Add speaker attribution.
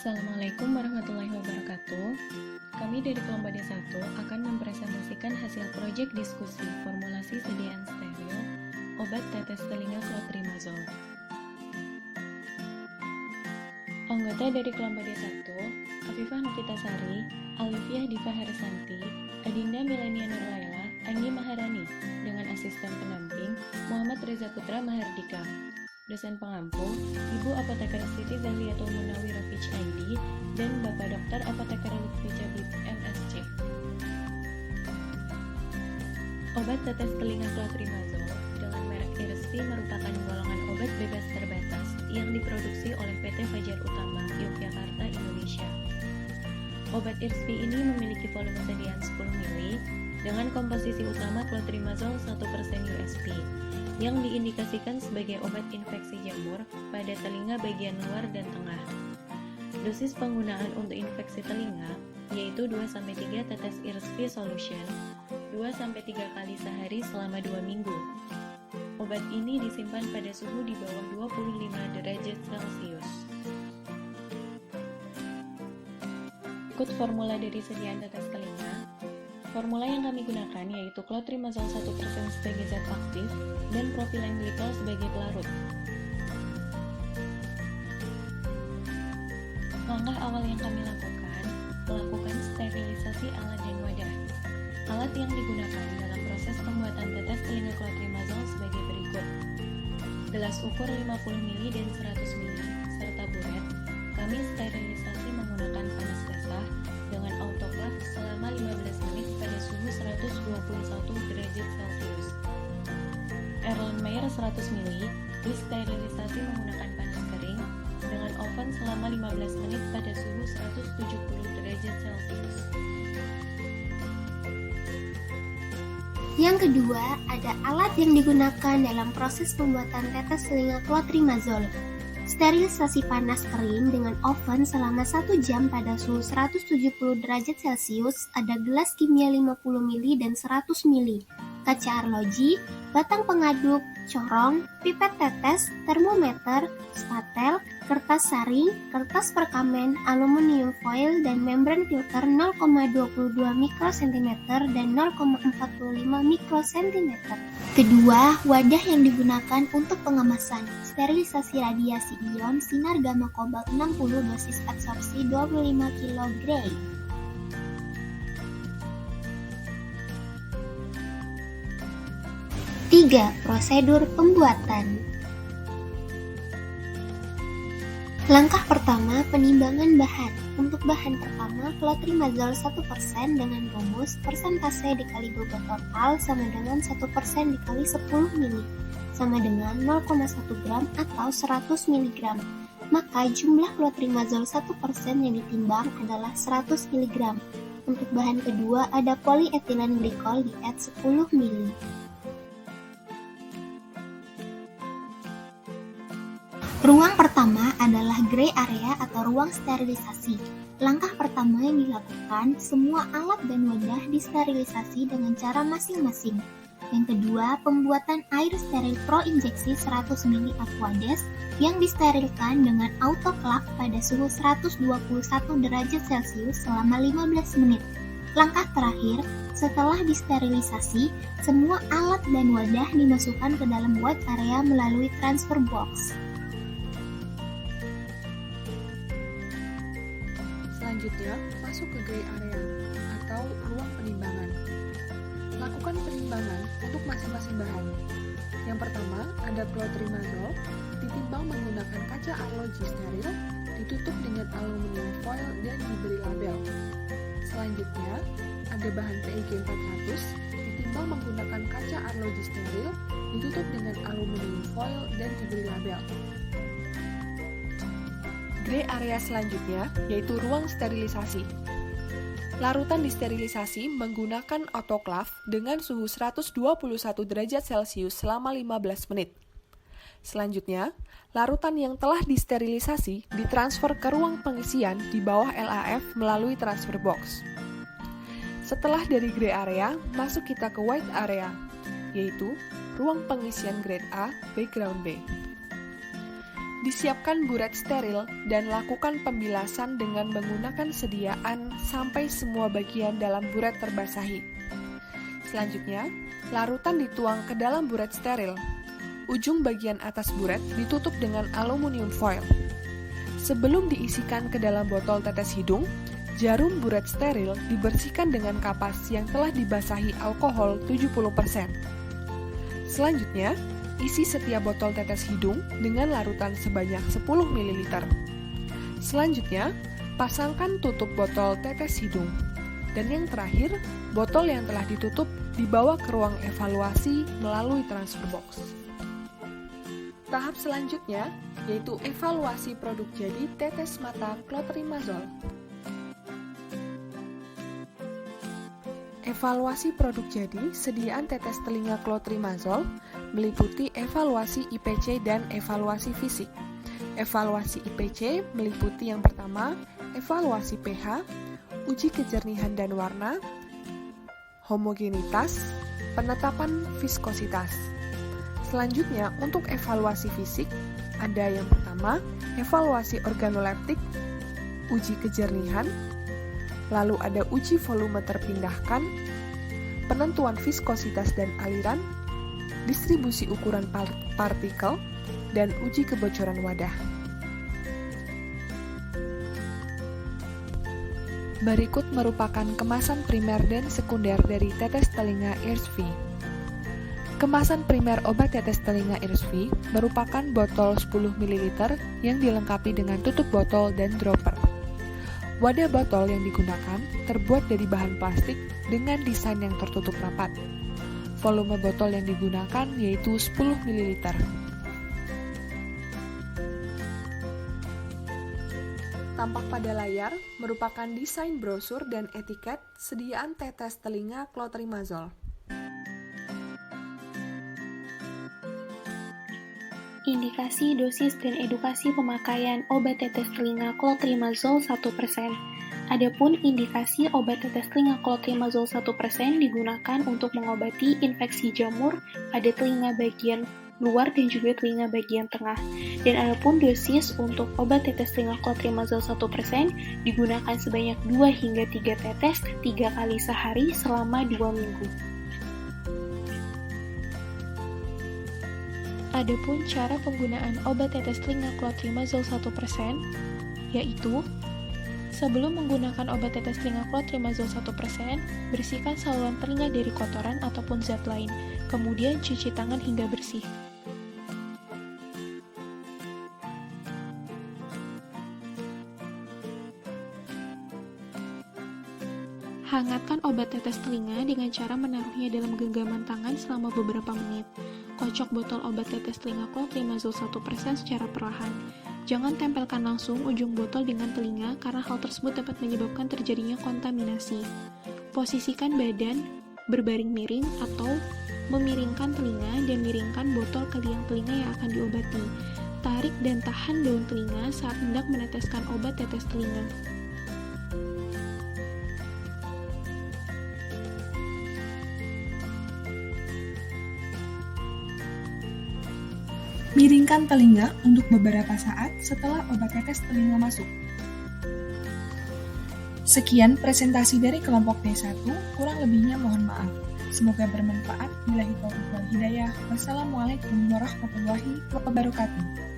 Speaker 1: Assalamualaikum warahmatullahi wabarakatuh. Kami dari kelompok D1 akan mempresentasikan hasil proyek diskusi formulasi sediaan steril obat tetes telinga clotrimazole. Anggota dari kelompok D1, Afifah Novitasari, Alifia Diva Harisanti, Adinda Milenia Nurlaila, Anggi Maharani, dengan asisten pendamping Muhammad Reza Putra Mahardika. Dosen pengampu, Ibu Apoteker Siti Zahliatul Munawwirah ID, dan Bapak Dokter Apoteker Lutfi Jabib MSc. Obat tetes telinga clotrimazole dengan merek Irspi merupakan golongan obat bebas terbatas yang diproduksi oleh PT Fajar Utama, Yogyakarta, Indonesia. Obat Irspi ini memiliki volume sediaan 10 ml dengan komposisi utama clotrimazole 1% USP yang diindikasikan sebagai obat infeksi jamur pada telinga bagian luar dan tengah. Dosis penggunaan untuk infeksi telinga yaitu 2-3 tetes Irspi solution 2-3 kali sehari selama 2 minggu. Obat ini disimpan pada suhu di bawah 25 derajat Celcius. Ikut formula dari sediaan tetes telinga. Formula yang kami gunakan yaitu clotrimazole 1% sebagai zat aktif dan propilen glikol sebagai pelarut. Langkah awal yang kami lakukan, melakukan sterilisasi alat dan wadah. Alat yang digunakan dalam proses pembuatan tetes telinga clotrimazole sebagai berikut. Gelas ukur 50 ml dan 100 ml, serta buret. Kami sterilisasi menggunakan panas basah dengan autoclave selama 15 menit pada suhu 121 derajat Celcius. Erlenmeyer 100 ml disterilisasi menggunakan panas kering dengan oven selama 15 menit pada suhu 170 derajat Celcius.
Speaker 2: Yang kedua, ada alat yang digunakan dalam proses pembuatan tetes telinga clotrimazole. Sterilisasi panas kering dengan oven selama 1 jam pada suhu 170 derajat Celcius, ada gelas kimia 50 ml dan 100 ml, kaca arloji, batang pengaduk, corong, pipet tetes, termometer, spatel, kertas saring, kertas perkamen, aluminium foil, dan membran filter 0,22 mikrosentimeter dan 0,45 mikrosentimeter. Kedua, wadah yang digunakan untuk pengemasan. Sterilisasi radiasi ion sinar gamma kobalt 60 dosis absorpsi 25 kg Gray. Tiga, prosedur pembuatan. Langkah pertama, penimbangan bahan. Untuk bahan pertama, clotrimazole 1% dengan rumus persentase dikali bobot total sama dengan 1% dikali 10 ml sama dengan 0,1 gram atau 100 mg. Maka jumlah clotrimazole 1% yang ditimbang adalah 100 mg. Untuk bahan kedua ada polyethylene glycol di add 10 ml. Ruang pertama adalah gray area atau ruang sterilisasi. Langkah pertama yang dilakukan, semua alat dan wadah disterilisasi dengan cara masing-masing. Yang kedua, pembuatan air steril pro injeksi 100 ml Aquades yang disterilkan dengan autoclave pada suhu 121 derajat Celcius selama 15 menit. Langkah terakhir, setelah disterilisasi, semua alat dan wadah dimasukkan ke dalam white area melalui transfer box.
Speaker 3: Selanjutnya, masuk ke gray area atau ruang penimbangan. Lakukan penimbangan untuk masing-masing bahan. Yang pertama, ada clotrimazole, ditimbang menggunakan kaca arloji steril, ditutup dengan aluminium foil dan diberi label. Selanjutnya, ada bahan PEG 400, ditimbang menggunakan kaca arloji steril, ditutup dengan aluminium foil dan diberi label. Gray area selanjutnya yaitu ruang sterilisasi. Larutan disterilisasi menggunakan autoclave dengan suhu 121 derajat Celcius selama 15 menit. Selanjutnya, larutan yang telah disterilisasi ditransfer ke ruang pengisian di bawah LAF melalui transfer box. Setelah dari gray area, masuk kita ke white area, yaitu ruang pengisian grade A, background B. Disiapkan buret steril dan lakukan pembilasan dengan menggunakan sediaan sampai semua bagian dalam buret terbasahi. Selanjutnya, larutan dituang ke dalam buret steril. Ujung bagian atas buret ditutup dengan aluminium foil. Sebelum diisikan ke dalam botol tetes hidung, jarum buret steril dibersihkan dengan kapas yang telah dibasahi alkohol 70%. Selanjutnya, isi setiap botol tetes hidung dengan larutan sebanyak 10 ml. Selanjutnya, pasangkan tutup botol tetes hidung. Dan yang terakhir, botol yang telah ditutup dibawa ke ruang evaluasi melalui transfer box. Tahap selanjutnya yaitu evaluasi produk jadi tetes mata clotrimazole. Evaluasi produk jadi sediaan tetes telinga clotrimazole meliputi evaluasi IPC dan evaluasi fisik. Evaluasi IPC meliputi yang pertama, evaluasi pH, uji kejernihan dan warna, homogenitas, penetapan viskositas. Selanjutnya, untuk evaluasi fisik, ada yang pertama, evaluasi organoleptik, uji kejernihan, lalu ada uji volume terpindahkan, penentuan viskositas dan aliran, distribusi ukuran partikel, dan uji kebocoran wadah. Berikut merupakan kemasan primer dan sekunder dari tetes telinga Earsvi. Kemasan primer obat tetes telinga Earsvi merupakan botol 10 ml yang dilengkapi dengan tutup botol dan dropper. Wadah botol yang digunakan terbuat dari bahan plastik dengan desain yang tertutup rapat. Volume botol yang digunakan yaitu 10 ml. Tampak pada layar merupakan desain brosur dan etiket sediaan tetes telinga clotrimazole.
Speaker 2: Indikasi, dosis, dan edukasi pemakaian obat tetes telinga clotrimazole 1%. Adapun indikasi obat tetes telinga clotrimazole 1% digunakan untuk mengobati infeksi jamur pada telinga bagian luar dan juga telinga bagian tengah. Dan adapun dosis untuk obat tetes telinga clotrimazole 1% digunakan sebanyak 2 hingga 3 tetes 3 kali sehari selama 2 minggu.
Speaker 1: Adapun cara penggunaan obat tetes telinga clotrimazole 1%, yaitu sebelum menggunakan obat tetes telinga clotrimazole 1%, bersihkan saluran telinga dari kotoran ataupun zat lain, kemudian cuci tangan hingga bersih. Hangatkan obat tetes telinga dengan cara menaruhnya dalam genggaman tangan selama beberapa menit. Kocok botol obat tetes telinga clotrimazole 1% secara perlahan. Jangan tempelkan langsung ujung botol dengan telinga karena hal tersebut dapat menyebabkan terjadinya kontaminasi. Posisikan badan berbaring miring atau memiringkan telinga dan miringkan botol ke liang telinga yang akan diobati. Tarik dan tahan daun telinga saat hendak meneteskan obat tetes telinga.
Speaker 3: Miringkan telinga untuk beberapa saat setelah obat tetes telinga masuk. Sekian presentasi dari kelompok D1, kurang lebihnya mohon maaf. Semoga bermanfaat. Billahi taufiq wal hidayah. Wassalamualaikum warahmatullahi wabarakatuh.